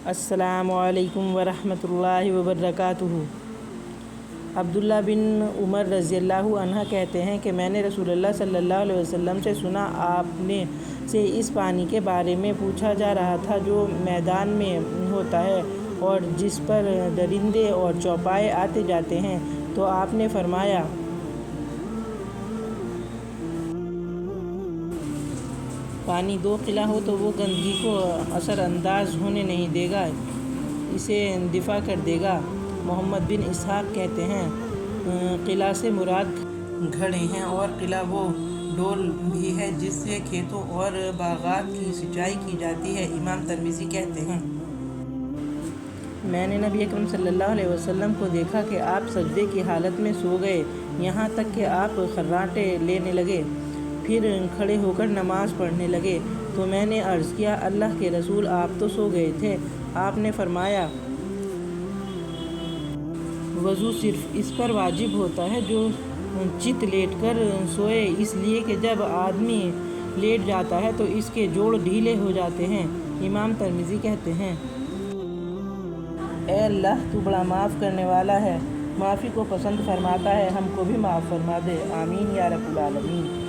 السلام علیکم ورحمۃ اللہ وبرکاتہ۔ عبداللہ بن عمر رضی اللہ عنہ کہتے ہیں کہ میں نے رسول اللہ صلی اللہ علیہ وسلم سے سنا، آپ نے سے اس پانی کے بارے میں پوچھا جا رہا تھا جو میدان میں ہوتا ہے اور جس پر درندے اور چوپائے آتے جاتے ہیں، تو آپ نے فرمایا، پانی دو قلع ہو تو وہ گندگی کو اثر انداز ہونے نہیں دے گا، اسے دفع کر دے گا۔ محمد بن اسحاق کہتے ہیں، قلع سے مراد گھڑے ہیں اور قلع وہ ڈول بھی ہے جس سے کھیتوں اور باغات کی سینچائی کی جاتی ہے۔ امام ترمذی کہتے ہیں، میں نے نبی اکرم صلی اللہ علیہ وسلم کو دیکھا کہ آپ سجدے کی حالت میں سو گئے، یہاں تک کہ آپ خراٹے لینے لگے، پھر کھڑے ہو کر نماز پڑھنے لگے، تو میں نے عرض کیا، اللہ کے رسول، آپ تو سو گئے تھے۔ آپ نے فرمایا، وضو صرف اس پر واجب ہوتا ہے جو چت لیٹ کر سوئے، اس لیے کہ جب آدمی لیٹ جاتا ہے تو اس کے جوڑ ڈھیلے ہو جاتے ہیں۔ امام ترمذی کہتے ہیں، اے اللہ، تو بڑا معاف کرنے والا ہے، معافی کو پسند فرماتا ہے، ہم کو بھی معاف فرما دے، آمین یا رب العالمین۔